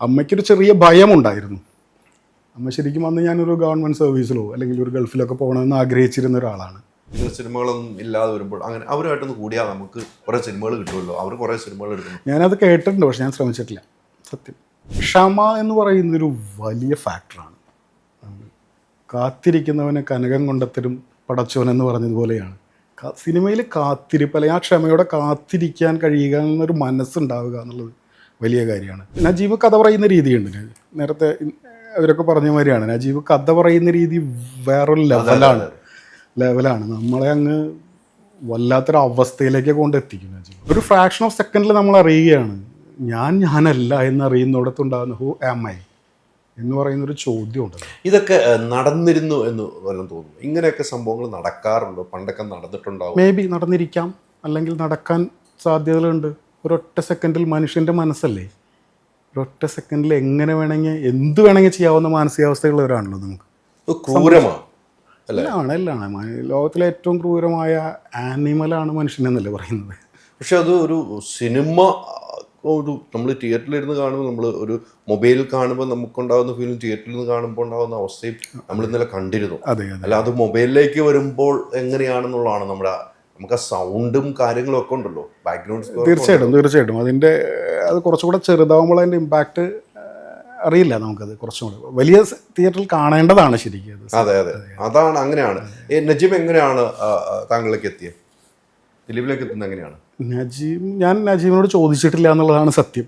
അമ്മയ്ക്കൊരു ചെറിയ ഭയമുണ്ടായിരുന്നു. അമ്മ ശരിക്കും അന്ന് ഞാനൊരു ഗവൺമെൻറ് സർവീസിലോ അല്ലെങ്കിൽ ഒരു ഗൾഫിലൊക്കെ പോകണമെന്ന് ആഗ്രഹിച്ചിരുന്ന ഒരാളാണ്. സിനിമകളൊന്നും ഇല്ലാതെ വരുമ്പോൾ അങ്ങനെ അവരുമായിട്ടൊന്ന് കൂടിയാൽ നമുക്ക് കുറേ സിനിമകൾ കിട്ടുമല്ലോ. അവർ കുറേ സിനിമകൾ എടുക്കുന്നു. ഞാനത് കേട്ടിട്ടുണ്ട്, പക്ഷെ ഞാൻ ശ്രമിച്ചിട്ടില്ല. സത്യം, ക്ഷമ എന്ന് പറയുന്നൊരു വലിയ ഫാക്ടറാണ്. കാത്തിരിക്കുന്നവനെ കനകം കൊണ്ടെത്തരും പടച്ചോൻ എന്ന് പറഞ്ഞതുപോലെയാണ് സിനിമയിൽ കാത്തിരിപ്പ്, അല്ലെങ്കിൽ ആ ക്ഷമയോടെ കാത്തിരിക്കാൻ കഴിയുക എന്നൊരു മനസ്സുണ്ടാവുക എന്നുള്ളത് വലിയ കാര്യമാണ്. നജീബ് കഥ പറയുന്ന രീതിയുണ്ട്. നേരത്തെ അവരൊക്കെ പറഞ്ഞ മാതിരിയാണ്, നജീബ് കഥ പറയുന്ന രീതി വേറൊരു ലെവലാണ്. നമ്മളെ അങ്ങ് വല്ലാത്തൊരു അവസ്ഥയിലേക്ക് കൊണ്ടെത്തിക്കും നജീബ്. ഒരു ഫ്രാക്ഷൻ ഓഫ് സെക്കൻഡിൽ നമ്മൾ അറിയുകയാണ് ഞാനല്ല എന്നറിയുന്നിടത്തുണ്ടാകുന്ന ഹു ആം ഐ എന്ന് പറയുന്നൊരു ചോദ്യമുണ്ട്. ഇതൊക്കെ നടന്നിരുന്നു എന്ന് വല്ലതും തോന്നുന്നു. ഇങ്ങനെയൊക്കെ സംഭവങ്ങൾ നടക്കാറുണ്ടോ? പണ്ടൊക്കെ നടന്നിട്ടുണ്ടാവും. മേ ബി നടന്നിരിക്കാം, അല്ലെങ്കിൽ നടക്കാൻ സാധ്യതകളുണ്ട്. ഒരൊറ്റ സെക്കൻഡിൽ മനുഷ്യൻ്റെ മനസ്സല്ലേ, ഒരൊറ്റ സെക്കൻഡിൽ എങ്ങനെ വേണമെങ്കിൽ എന്ത് വേണമെങ്കിൽ ചെയ്യാവുന്ന മാനസികാവസ്ഥയുള്ളവരാണല്ലോ നമുക്ക്. ക്രൂരമാണ് എല്ലാം ലോകത്തിലെ ഏറ്റവും ക്രൂരമായ ആനിമലാണ് മനുഷ്യനെന്നല്ലേ പറയുന്നത്. പക്ഷെ അത് ഒരു സിനിമ, ഒരു നമ്മൾ തിയേറ്ററിലിരുന്ന് കാണുമ്പോൾ, നമ്മൾ ഒരു മൊബൈലിൽ കാണുമ്പോൾ നമുക്കുണ്ടാകുന്ന ഫീലും തിയേറ്ററിൽ നിന്ന് കാണുമ്പോൾ ഉണ്ടാകുന്ന അവസ്ഥയും നമ്മൾ ഇന്നലെ കണ്ടിരുന്നു. അല്ല, അത് മൊബൈലിലേക്ക് വരുമ്പോൾ എങ്ങനെയാണെന്നുള്ളതാണ് നമുക്ക് ആ സൗണ്ടും കാര്യങ്ങളും ഒക്കെ ഉണ്ടല്ലോ, ബാക്ക്ഗ്രൗണ്ട്. തീർച്ചയായിട്ടും അത് കുറച്ചുകൂടെ ചെറുതാവുമ്പോൾ അതിൻ്റെ ഇമ്പാക്റ്റ് അറിയില്ല നമുക്കത്. കുറച്ചും കൂടെ വലിയ തിയേറ്ററിൽ കാണേണ്ടതാണ് ശരിക്കും. അതെ, അതാണ്. അങ്ങനെയാണ്. നജീബ് എങ്ങനെയാണ് താങ്കളിലേക്ക് എത്തിയത്? ദിലീപിലേക്ക് എത്തുന്നത് എങ്ങനെയാണ്? ഞാൻ നജീബിനോട് ചോദിച്ചിട്ടില്ല എന്നുള്ളതാണ് സത്യം.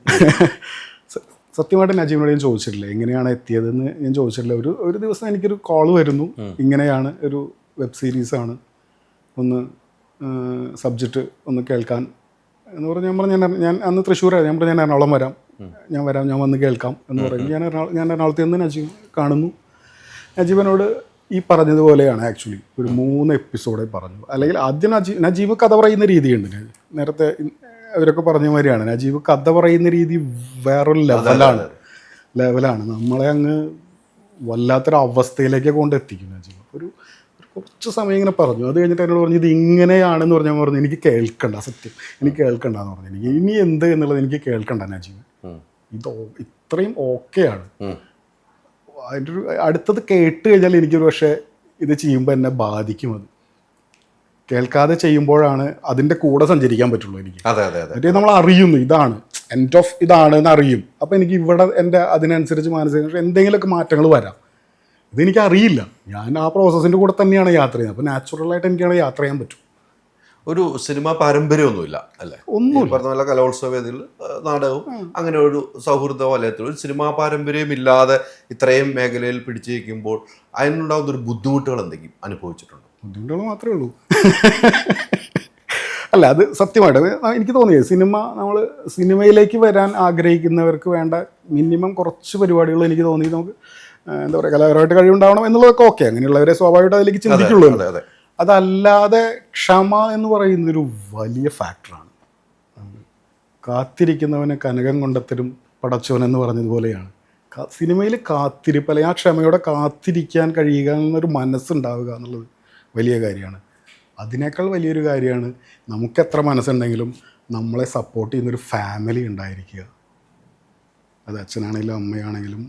സത്യമായിട്ട് നജീബിനോട് ഞാൻ ചോദിച്ചിട്ടില്ല എങ്ങനെയാണ് എത്തിയതെന്ന്. ഞാൻ ചോദിച്ചിട്ടില്ല. ഒരു ദിവസം എനിക്കൊരു കോൾ വരുന്നു, ഇങ്ങനെയാണ് ഒരു വെബ് സീരീസാണ്, ഒന്ന് സബ്ജക്റ്റ് ഒന്ന് കേൾക്കാൻ എന്ന് പറഞ്ഞ് ഞാൻ അന്ന് തൃശ്ശൂരായിരുന്നു. ഞാൻ എറണാകുളം വരാം, ഞാൻ വന്ന് കേൾക്കാം എന്ന് പറഞ്ഞ് ഞാൻ എറണാകുളത്ത് നിന്ന് നജീബ് കാണുന്നു. നജീബിനോട് ഈ പറഞ്ഞതുപോലെയാണ് ആക്ച്വലി ഒരു 3 എപ്പിസോഡേ പറഞ്ഞു. അല്ലെങ്കിൽ ആദ്യം നജീബ് കഥ പറയുന്ന രീതിയുണ്ട്. നേരത്തെ അവരൊക്കെ പറഞ്ഞ മാതിരിയാണ്, നജീബ് കഥ പറയുന്ന രീതി വേറൊരു ലെവലാണ്. നമ്മളെ അങ്ങ് വല്ലാത്തൊരു അവസ്ഥയിലേക്ക് കൊണ്ടെത്തിക്കും നജീബ്. ഒരു കുറച്ച് സമയം ഇങ്ങനെ പറഞ്ഞു. അത് കഴിഞ്ഞിട്ട് എന്നോട് പറഞ്ഞു ഇത് ഇങ്ങനെയാണെന്ന് പറഞ്ഞു എനിക്ക് കേൾക്കണ്ട, സത്യം എനിക്ക് കേൾക്കണ്ടെന്ന് പറഞ്ഞു. എനിക്ക് ഇനി എന്ത് എന്നുള്ളത് എനിക്ക് കേൾക്കണ്ട നജീബ്, ഇത് ഇത്രയും ഓക്കെയാണ്. അതിൻ്റെ ഒരു അടുത്തത് കേട്ട് കഴിഞ്ഞാൽ എനിക്കൊരു പക്ഷേ ഇത് ചെയ്യുമ്പോൾ എന്നെ ബാധിക്കും. അത് കേൾക്കാതെ ചെയ്യുമ്പോഴാണ് അതിൻ്റെ കൂടെ സഞ്ചരിക്കാൻ പറ്റുള്ളൂ എനിക്ക്. മറ്റേ നമ്മൾ അറിയുന്നു ഇതാണ് എൻഡ് ഓഫ് ഇതാണ് എന്ന് അറിയും. അപ്പോൾ എനിക്ക് ഇവിടെ എൻ്റെ അതിനനുസരിച്ച് മാനസിക എന്തെങ്കിലുമൊക്കെ മാറ്റങ്ങൾ വരാം. ഇതെനിക്ക് അറിയില്ല. ഞാൻ ആ പ്രോസസ്സിൻ്റെ കൂടെ തന്നെയാണ് യാത്ര ചെയ്യുന്നത്. അപ്പോൾ നാച്ചുറലായിട്ട് എനിക്കാണ് യാത്ര ചെയ്യാൻ പറ്റും. ഒരു സിനിമാ പാരമ്പര്യമൊന്നുമില്ല അല്ലേ? ഒന്നും പറഞ്ഞ പോലെ കലോത്സവ വേദിയിൽ നാടകവും അങ്ങനെ ഒരു സൗഹൃദ വലയത്തിൽ ഒരു സിനിമാ പാരമ്പര്യമില്ലാതെ ഇത്രയും മേഖലയിൽ പിടിച്ചു വയ്ക്കുമ്പോൾ അതിനുണ്ടാകുന്ന ഒരു ബുദ്ധിമുട്ടുകൾ എന്തെങ്കിലും അനുഭവിച്ചിട്ടുണ്ടോ? ബുദ്ധിമുട്ടുകൾ മാത്രമേ ഉള്ളൂ. അല്ല, അത് സത്യമായിട്ട് എനിക്ക് തോന്നിയത് നമ്മൾ സിനിമയിലേക്ക് വരാൻ ആഗ്രഹിക്കുന്നവർക്ക് വേണ്ട മിനിമം കുറച്ച് പരിപാടികൾ എനിക്ക് തോന്നി. നമുക്ക് എന്താ പറയുക, കലാപരമായിട്ട് കഴിവുണ്ടാവണം എന്നുള്ളതൊക്കെ ഓക്കെ, അങ്ങനെയുള്ളവരെ സ്വാഭാവികമായിട്ട് അതിലേക്ക് ചിന്തിക്കുള്ളൂ. അതല്ലാതെ ക്ഷമ എന്ന് പറയുന്നൊരു വലിയ ഫാക്ടറാണ്. കാത്തിരിക്കുന്നവനെ കനകം കൊണ്ടെത്തരും പടച്ചോൻ എന്ന് പറഞ്ഞതുപോലെയാണ് സിനിമയിൽ കാത്തിരിപ്പ്, അല്ലെങ്കിൽ ആ ക്ഷമയോടെ കാത്തിരിക്കാൻ കഴിയുക എന്നൊരു മനസ്സുണ്ടാവുക എന്നുള്ളത് വലിയ കാര്യമാണ്. അതിനേക്കാൾ വലിയൊരു കാര്യമാണ് നമുക്കെത്ര മനസ്സുണ്ടെങ്കിലും നമ്മളെ സപ്പോർട്ട് ചെയ്യുന്നൊരു ഫാമിലി ഉണ്ടായിരിക്കുക. അത് അച്ഛനാണെങ്കിലും അമ്മയാണെങ്കിലും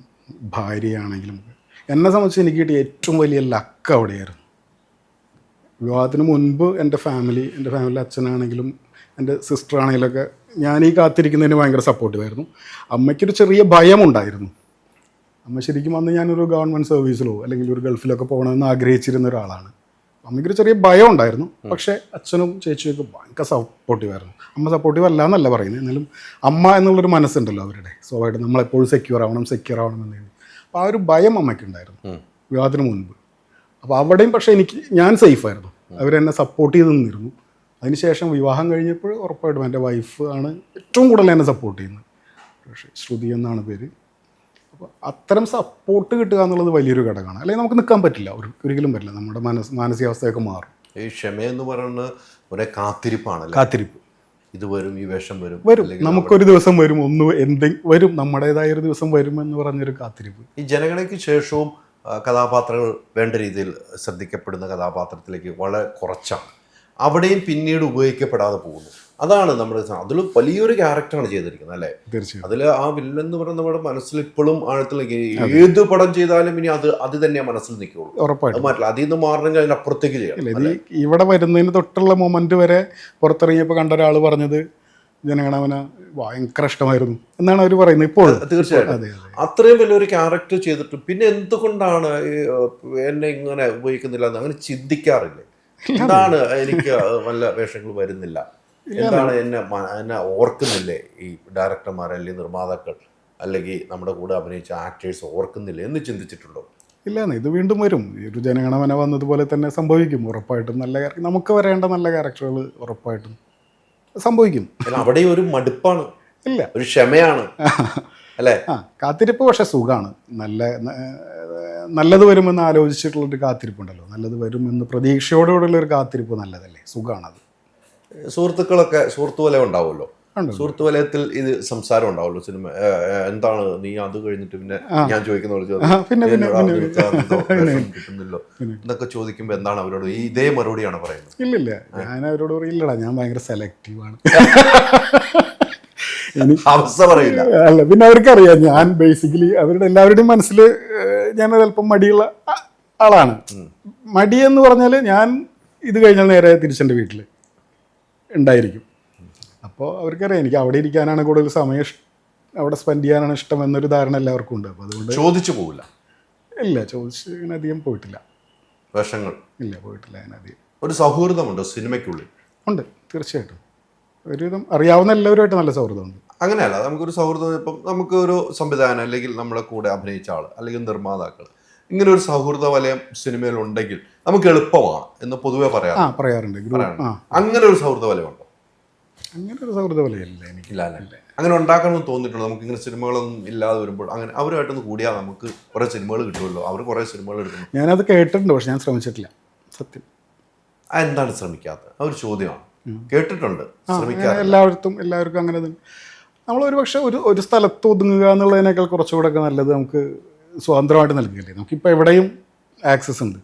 ഭാര്യയാണെങ്കിലും. എന്നെ സംബന്ധിച്ച് എനിക്ക് കിട്ടിയ ഏറ്റവും വലിയ ലക്ക് അവിടെയായിരുന്നു. വിവാഹത്തിന് മുൻപ് എൻ്റെ ഫാമിലിയിൽ അച്ഛനാണെങ്കിലും എൻ്റെ സിസ്റ്റർ ആണെങ്കിലൊക്കെ ഞാൻ ഈ കാത്തിരിക്കുന്നതിന് ഭയങ്കര സപ്പോർട്ടീവായിരുന്നു. അമ്മയ്ക്കൊരു ചെറിയ ഭയമുണ്ടായിരുന്നു. അമ്മ ശരിക്കും അന്ന് ഞാനൊരു ഗവൺമെൻറ് സർവീസിലോ അല്ലെങ്കിൽ ഒരു ഗൾഫിലൊക്കെ പോകണമെന്ന് ആഗ്രഹിച്ചിരുന്ന ഒരാളാണ്. അമ്മയ്ക്കൊരു ചെറിയ ഭയം ഉണ്ടായിരുന്നു. പക്ഷേ അച്ഛനും ചേച്ചിയൊക്കെ ഭയങ്കര സപ്പോർട്ടീവായിരുന്നു. അമ്മ സപ്പോർട്ടീവ് അല്ല എന്നല്ല പറയുന്നത്, എന്നാലും അമ്മ എന്നുള്ളൊരു മനസ്സുണ്ടല്ലോ അവരുടെ, സ്വാഭാവികമായിട്ട് നമ്മളെപ്പോഴും സെക്യൂർ ആവണം എന്ന്. അപ്പോൾ ആ ഒരു ഭയം അമ്മയ്ക്കുണ്ടായിരുന്നു വിവാഹത്തിന് മുൻപ്. അപ്പോൾ അവിടെയും പക്ഷേ ഞാൻ സേഫായിരുന്നു. അവരെന്നെ സപ്പോർട്ട് ചെയ്ത് നിന്നിരുന്നു. അതിനുശേഷം വിവാഹം കഴിഞ്ഞപ്പോൾ ഉറപ്പായിട്ടും എൻ്റെ വൈഫ് ആണ് ഏറ്റവും കൂടുതൽ എന്നെ സപ്പോർട്ട് ചെയ്യുന്നത്. പക്ഷേ ശ്രുതി എന്നാണ് പേര്. അപ്പോൾ അത്തരം സപ്പോർട്ട് കിട്ടുക എന്നുള്ളത് വലിയൊരു ഘടകമാണ്. അല്ലെങ്കിൽ നമുക്ക് നിൽക്കാൻ പറ്റില്ല, ഒരിക്കലും പറ്റില്ല. നമ്മുടെ മാനസികാവസ്ഥയൊക്കെ മാറും. ഈ ക്ഷമയെന്ന് പറയുന്നത് ഒരേ കാത്തിരിപ്പാണ്. ഇത് വരും, ഈ വേഷം വരും, നമുക്കൊരു ദിവസം വരും, വരും, നമ്മുടേതായൊരു ദിവസം വരുമെന്ന് പറഞ്ഞൊരു കാത്തിരിപ്പ്. ഈ ജനഗണയ്ക്ക് ശേഷവും കഥാപാത്രങ്ങൾ വേണ്ട രീതിയിൽ ശ്രദ്ധിക്കപ്പെടുന്ന കഥാപാത്രത്തിലേക്ക് വളരെ കുറച്ചാണ്. അവിടെയും പിന്നീട് ഉപയോഗിക്കപ്പെടാതെ പോകുന്നു. അതാണ് നമ്മുടെ അതിൽ വലിയൊരു ക്യാരക്ടറാണ് ചെയ്തിരിക്കുന്നത് അല്ലേ. തീർച്ചയായും. അതിൽ ആ വില്ലൻ എന്ന് പറയുന്നത് നമ്മുടെ മനസ്സിൽ ഇപ്പോഴും ആഴത്തിൽ ഏത് പടം ചെയ്താലും ഇനി അത് തന്നെ മനസ്സിൽ നിൽക്കുള്ളൂ. ഉറപ്പായിട്ടും. അത് മാറ്റില്ല. അതിൽ നിന്ന് മാറണമെങ്കിൽ അതിനപ്പുറത്തേക്ക് ചെയ്യണം. ഇത് ഇവിടെ വരുന്നതിന് തൊട്ടുള്ള മൊമെന്റ് വരെ പുറത്തിറങ്ങിയപ്പോൾ കണ്ട ഒരാൾ പറഞ്ഞത് ജനഗണമന ഭയങ്കര ഇഷ്ടമായിരുന്നു എന്നാണ് അവർ പറയുന്നത് ഇപ്പോൾ. തീർച്ചയായിട്ടും. അത്രയും വലിയൊരു ക്യാരക്ടർ ചെയ്തിട്ട് പിന്നെ എന്തുകൊണ്ടാണ് എന്നെ ഇങ്ങനെ ഉപയോഗിക്കുന്നില്ല എന്ന് അങ്ങനെ ചിന്തിക്കാറില്ലേ? എന്താണ് എനിക്ക് നല്ല വേഷങ്ങൾ വരുന്നില്ല, എന്താണ് എന്നെ ഓർക്കുന്നില്ലേ ഈ ഡയറക്ടർമാർ അല്ലെങ്കിൽ നിർമ്മാതാക്കൾ അല്ലെങ്കിൽ നമ്മുടെ കൂടെ അഭിനയിച്ച ആക്ടേഴ്സ് ഓർക്കുന്നില്ലേ എന്ന് ചിന്തിച്ചിട്ടുണ്ടോ? ഇല്ലാന്ന്, ഇത് വീണ്ടും വരും. ഈ ഒരു ജനഗണമന വന്നതുപോലെ തന്നെ സംഭവിക്കും ഉറപ്പായിട്ടും. നല്ല നമുക്ക് വരേണ്ട നല്ല ക്യാരക്ടറുകൾ ഉറപ്പായിട്ടും സംഭവിക്കും. അവിടെ ഒരു മടുപ്പാണ്, ഇല്ല ഒരു ക്ഷമയാണ് അല്ലേ? കാത്തിരിപ്പ് പക്ഷെ സുഖമാണ്. നല്ലത് വരുമെന്ന് ആലോചിച്ചിട്ടുള്ളൊരു കാത്തിരിപ്പുണ്ടല്ലോ, നല്ലത് വരുമെന്ന് പ്രതീക്ഷയോടുകൂടിയുള്ള ഒരു കാത്തിരിപ്പ് നല്ലതല്ലേ, സുഖമാണത്. സുഹൃത്തുക്കളൊക്കെ സുഹൃത്തു വലയം ഉണ്ടാവുമല്ലോ, സുഹൃത്തു വലയത്തിൽ ഇത് സംസാരം ഉണ്ടാവുമല്ലോ. സിനിമ എന്താണ് നീ അത് കഴിഞ്ഞിട്ട് പിന്നെ ഞാൻ ചോദിക്കുന്ന കിട്ടുന്നില്ലോ എന്നൊക്കെ ചോദിക്കുമ്പോ എന്താണ് അവരോട് ഇതേ മറുപടിയാണ് പറയുന്നത്? ഇല്ലില്ല, ഞാൻ അവരോട് പറയില്ലടാ, ഞാൻ ഭയങ്കര സെലക്റ്റീവാണ്. അവസ്ഥ പറയില്ല. അല്ല, പിന്നെ അവർക്കറിയാം ഞാൻ ബേസിക്കലി അവരുടെ എല്ലാവരുടെയും മനസ്സിൽ ഞാൻ അല്പം മടിയുള്ള ആളാണ്. മടി എന്ന് പറഞ്ഞാൽ ഞാൻ ഇത് കഴിഞ്ഞാൽ നേരെ തിരിച്ചെൻ്റെ വീട്ടിൽ ഉണ്ടായിരിക്കും. അപ്പോൾ അവർക്കറിയാം എനിക്ക് അവിടെ ഇരിക്കാനാണ് കൂടുതൽ സമയം, അവിടെ സ്പെൻഡ് ചെയ്യാനാണ് ഇഷ്ടം എന്നൊരു ധാരണ എല്ലാവർക്കും ഉണ്ട്. അപ്പോൾ അതുകൊണ്ട് ചോദിച്ചു പോകില്ല. ഇല്ല, ചോദിച്ച് അങ്ങനെ അധികം പോയിട്ടില്ല. വേഷങ്ങൾ ഇല്ല, പോയിട്ടില്ല അങ്ങനെ അധികം. ഒരു സൗഹൃദമുണ്ടോ സിനിമയ്ക്കുള്ളിൽ? ഉണ്ട്, തീർച്ചയായിട്ടും. ഒരുവിധം അറിയാവുന്ന എല്ലാവരുമായിട്ട് നല്ല സൗഹൃദമുണ്ട്. അങ്ങനെയല്ല, നമുക്കൊരു സൗഹൃദം ഇപ്പം നമുക്കൊരു സംവിധാനം അല്ലെങ്കിൽ നമ്മളെ കൂടെ അഭിനയിച്ച ആൾ അല്ലെങ്കിൽ നിർമ്മാതാക്കൾ ഇങ്ങനെ ഒരു സൗഹൃദ വലയം സിനിമയിൽ ഉണ്ടെങ്കിൽ നമുക്ക് എളുപ്പമാണ് എന്ന് പൊതുവെ പറയാറുണ്ട്. അങ്ങനെ ഒരു സൗഹൃദ വലയമുണ്ടോ? അങ്ങനെ ഒരു സൗഹൃദ വലയമില്ല എനിക്കില്ല. അങ്ങനെ ഉണ്ടാക്കണമെന്ന് തോന്നിയിട്ടുണ്ടോ? നമുക്ക് ഇങ്ങനെ സിനിമകളൊന്നും ഇല്ലാതെ വരുമ്പോൾ അങ്ങനെ അവരുമായിട്ടൊന്ന് കൂടിയാൽ നമുക്ക് കുറേ സിനിമകൾ കിട്ടുമല്ലോ, അവർ കുറേ സിനിമകൾ എടുക്കുന്നു. ഞാനത് കേട്ടിട്ടുണ്ട്, പക്ഷെ ഞാൻ ശ്രമിച്ചിട്ടില്ല സത്യം. എന്താണ് ശ്രമിക്കാത്തത്? ആ ഒരു ചോദ്യമാണ്. കേട്ടിട്ടുണ്ട്, എല്ലാവർക്കും അങ്ങനെ തന്നെ. നമ്മളൊരു പക്ഷേ ഒരു സ്ഥലത്ത് ഒതുങ്ങുക എന്നുള്ളതിനേക്കാൾ കുറച്ചുകൂടെ ഒക്കെ നല്ലത് നമുക്ക് സ്വതന്ത്രമായിട്ട് നൽകുകയല്ലേ. നമുക്കിപ്പോൾ എവിടെയും ആക്സസ് ഉണ്ട്,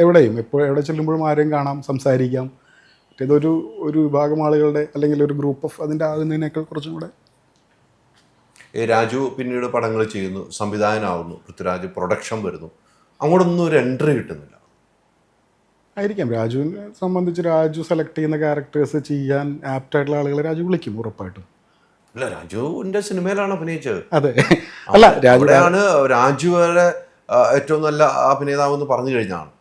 എവിടെയും എവിടെ ചെല്ലുമ്പോഴും ആരെയും കാണാം, സംസാരിക്കാം. മറ്റേതൊരു വിഭാഗം ആളുകളുടെ അല്ലെങ്കിൽ ഒരു ഗ്രൂപ്പ് ഓഫ് അതിൻ്റെ ആകുന്നതിനേക്കാൾ കുറച്ചും കൂടെ. രാജു പിന്നീട് പടങ്ങൾ ചെയ്യുന്നു, സംവിധായകനാവുന്നു, പൃഥ്വിരാജ് പ്രൊഡക്ഷൻ വരുന്നു, അങ്ങോട്ടൊന്നും ഒരു എൻട്രി കിട്ടുന്നില്ല. ആയിരിക്കാം രാജുവിനെ സംബന്ധിച്ച് രാജു സെലക്ട് ചെയ്യുന്ന ക്യാരക്ടേഴ്സ് ചെയ്യാൻ ആപ്റ്റായിട്ടുള്ള ആളുകളെ രാജു വിളിക്കും ഉറപ്പായിട്ടും. അല്ല, രാജുവിൻ്റെ സിനിമയിലാണ് അഭിനയിച്ചത്. അതെ, അല്ല രാജുവാണ് രാജു വരെ ഏറ്റവും നല്ല അഭിനേതാവെന്ന് പറഞ്ഞു കഴിഞ്ഞാണ്.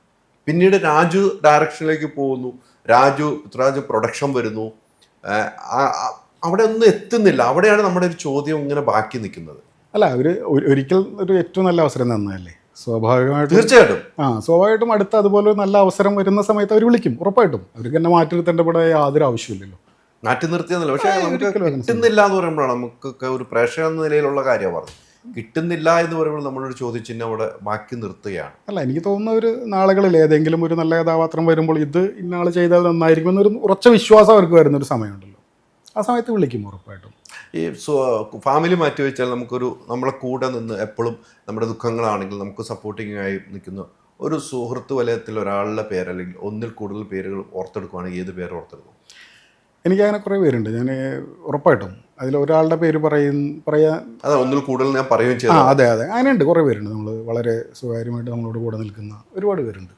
പിന്നീട് രാജു ഡയറക്ഷനിലേക്ക് പോകുന്നു, പൃഥ്വിരാജ് പ്രൊഡക്ഷൻ വരുന്നു, അവിടെ ഒന്നും എത്തുന്നില്ല. അവിടെയാണ് നമ്മുടെ ഒരു ചോദ്യം ഇങ്ങനെ ബാക്കി നിൽക്കുന്നത്. അല്ല, അവർ ഒരിക്കൽ ഒരു ഏറ്റവും നല്ല അവസരം തന്നതല്ലേ, സ്വാഭാവികമായിട്ടും. തീർച്ചയായിട്ടും സ്വാഭാവികമായിട്ടും അടുത്ത അതുപോലെ ഒരു നല്ല അവസരം വരുന്ന സമയത്ത് അവർ വിളിക്കും ഉറപ്പായിട്ടും. അവർക്ക് തന്നെ മാറ്റി നിർത്തേണ്ടപ്പെടെ യാതൊരു ആവശ്യമില്ലല്ലോ. മാറ്റി നിർത്തിയെന്നല്ല, പക്ഷേ നമുക്ക് കിട്ടുന്നില്ല എന്ന് പറയുമ്പോഴാണ് നമുക്കൊക്കെ ഒരു പ്രേക്ഷക എന്ന നിലയിലുള്ള കാര്യമാണ് പറഞ്ഞത്. കിട്ടുന്നില്ല എന്ന് പറയുമ്പോൾ നമ്മളൊരു ചോദ്യചിഹ്നം അവിടെ ബാക്കി നിർത്തുകയാണ്. അല്ല, എനിക്ക് തോന്നുന്ന ഒരു നാളുകളിൽ ഏതെങ്കിലും ഒരു നല്ല കഥാപാത്രം വരുമ്പോൾ ഇത് ഇന്നാൾ ചെയ്താൽ നന്നായിരിക്കും എന്നൊരു ഉറച്ച വിശ്വാസം അവർക്ക് വരുന്നൊരു സമയമുണ്ടല്ലോ, ആ സമയത്ത് വിളിക്കും ഉറപ്പായിട്ടും. ഈ ഫാമിലി മാറ്റി വെച്ചാൽ നമ്മളെ കൂടെ നിന്ന് എപ്പോഴും നമ്മുടെ ദുഃഖങ്ങളാണെങ്കിൽ നമുക്ക് സപ്പോർട്ടിംഗ് ആയി നിൽക്കുന്ന ഒരു സുഹൃത്ത് വലയത്തിൽ ഒരാളുടെ പേര് അല്ലെങ്കിൽ ഒന്നിൽ കൂടുതൽ പേരുകൾ ഓർത്തെടുക്കുകയാണെങ്കിൽ ഏത് പേര് ഓർത്തെടുക്കും? എനിക്കങ്ങനെ കുറേ പേരുണ്ട്, ഞാൻ ഉറപ്പായിട്ടും അതിൽ ഒരാളുടെ പേര് പറയാൻ അതെ, ഒന്നിൽ കൂടുതൽ ഞാൻ പറയുകയും ചെയ്തു. അതെ അങ്ങനെയുണ്ട്, കുറേ പേരുണ്ട്. നമ്മൾ വളരെ സ്വകാര്യമായിട്ട് നമ്മളോട് കൂടെ നിൽക്കുന്ന ഒരുപാട് പേരുണ്ട്.